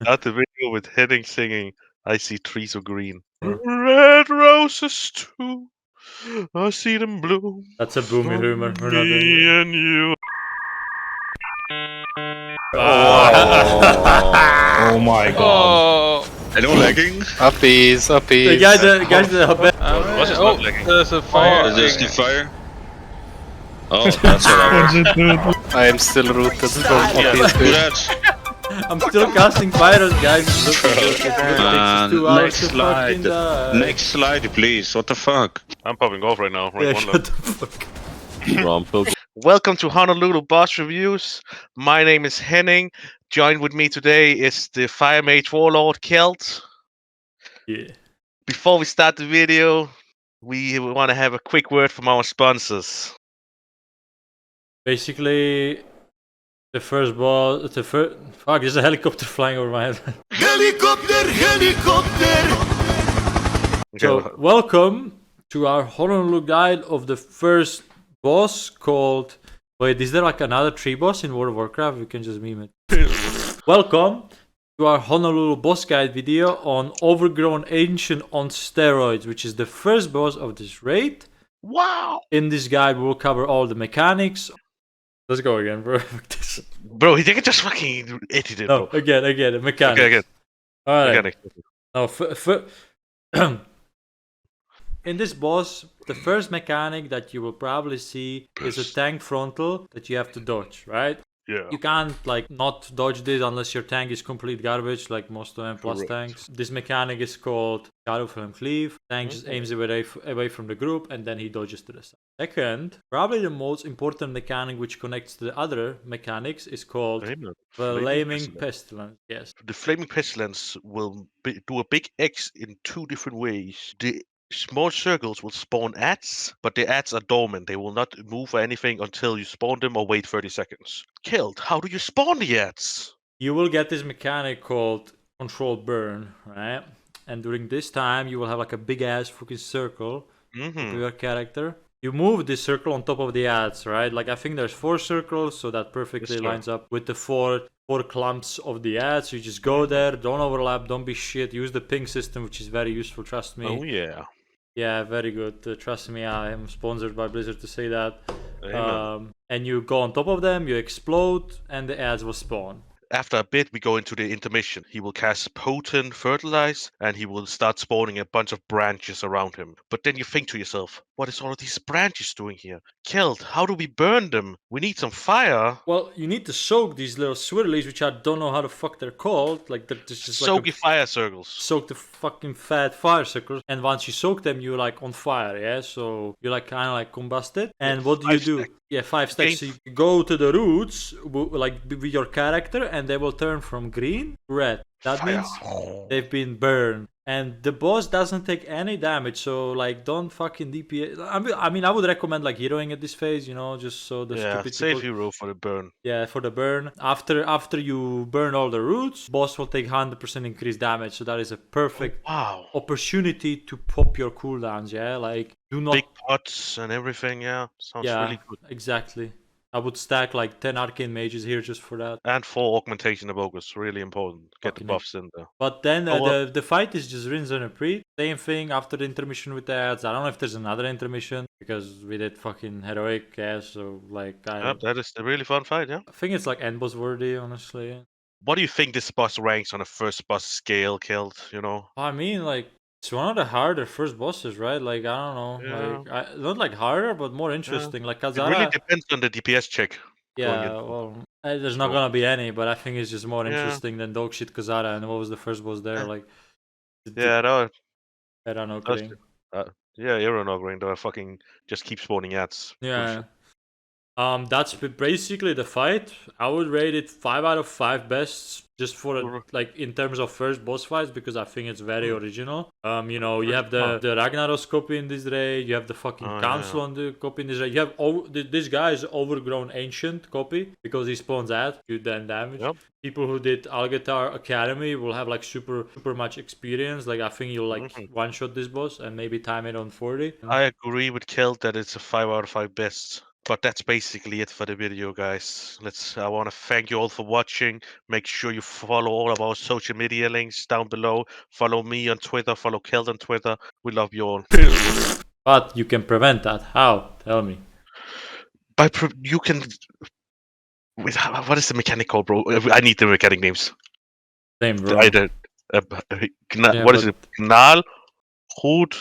Start the video with Henning singing I See Trees of Green. Red roses too. I see them bloom. That's a boomy rumor. We're not doing Me that. and you. Oh my god. Hello, lagging. Uppies, uppies. The guys that Was it not lagging? There's a fire. Is this the fire? Oh, that's what I was. I am still rooted from uppies. Do that. I'm still casting fires, guys. Look at this. It takes 2 hours Next to slide. fucking die. Next slide, please. What the fuck? I'm popping off right now. Yeah, Right, one shut the fuck. Welcome to Honolulu Boss Reviews. My name is Henning. Joined with me today is the Fire Mage Warlord Kelt. Yeah. Before we start the video, we want to have a quick word from our sponsors. Basically, the first boss. Fuck, there's a helicopter flying over my head. So, welcome to our Honolulu guide of the first boss called... Wait, is there like another tree boss in World of Warcraft? We can just meme it. Welcome to our Honolulu boss guide video on Overgrown Ancient on Steroids, which is the first boss of this raid. Wow! In this guide, we'll cover all the mechanics. Let's go again, bro. Bro, he didn't just fucking edit it, No, bro. again, mechanics. Okay, again. Alright. Mechanics. No, in this boss, the first mechanic that you will probably see is a tank frontal that you have to dodge, right? Yeah. You can't like not dodge this unless your tank is complete garbage, like most of them plus Correct. tanks. This mechanic is called Shadow Flame Cleave. Tank just aims away from the group and then he dodges to the side. Second, probably the most important mechanic which connects to the other mechanics is called Flaming Pestilence. Yes. The Flaming Pestilence will do a big X in two different ways. The small circles will spawn ads, but the ads are dormant. They will not move or anything until you spawn them or wait 30 seconds. Killed, how do you spawn the ads? You will get this mechanic called Controlled Burn, right? And during this time, you will have like a big ass fucking circle to your character. You move this circle on top of the ads, right? Like I think there's 4 circles, so that perfectly lines up with the four clumps of the ads. You just go there, don't overlap, don't be shit. Use the ping system, which is very useful, trust me. Oh yeah. Yeah, very good. Trust me, I am sponsored by Blizzard to say that. Amen. And you go on top of them, you explode, and the ads will spawn. After a bit, we go into the intermission. He will cast Potent Fertilize, and he will start spawning a bunch of branches around him. But then you think to yourself, what is all of these branches doing here? Killed, how do we burn them? We need some fire. Well, you need to soak these little swirlies, which I don't know how the fuck they're called. Like they're just Soaky fire circles. Soak the fucking fat fire circles, and once you soak them, you're like on fire, yeah? So you like kind of like combust it. And what do you do? Yeah, 5 stacks. So you go to the roots, like with your character, and they will turn from green to red. That Fire. means they've been burned. And the boss doesn't take any damage, so like don't fucking DPS. I mean, I would recommend like heroing at this phase, you know, just so the stupid save people... hero for the burn. Yeah, for the burn. After you burn all the roots, boss will take 100% increased damage. So that is a perfect opportunity to pop your cooldowns. Yeah, like do not big pots and everything. Yeah, sounds really good. Exactly. I would stack like 10 arcane mages here just for that. And 4 augmentation evokers, really important. Get the buffs in there. But then the fight is just rinse and repeat. Same thing after the intermission with the ads. I don't know if there's another intermission because we did fucking heroic, yeah. So like, that is a really fun fight, yeah. I think it's like end boss worthy, honestly. What do you think this boss ranks on a first boss scale, Killed? You know? I mean, like. It's one of the harder first bosses, right? Like, I don't know. Like, not like harder, but more interesting. Like, Kazara... It really depends on the DPS check. Yeah, well, there's not gonna be any, but I think it's just more interesting than dogshit Kazara. And what was the first boss there? Like... Yeah, no. I don't know. Kidding. Yeah, you're not going to fucking just keep spawning ads. Yeah. That's basically the fight. I would rate it 5 out of 5 bests. Just for like in terms of first boss fights, because I think it's very original. You know, you have the Ragnaros copy in this raid, you have the fucking Council on the copy in this raid. You have this guy is Overgrown Ancient copy because he spawns ads, you then damage. People who did Algatar Academy will have like super much experience. Like I think you'll like one shot this boss and maybe time it on 40. I agree with Kelt that it's a 5 out of 5 best. But that's basically it for the video, guys. I want to thank you all for watching. Make sure you follow all of our social media links down below. Follow me on Twitter. Follow Keld on Twitter. We love you all. But you can prevent that. How? Tell me. You can. Wait, what is the mechanic called, bro? I need the mechanic names. Same, bro. What is it? Gnarlroot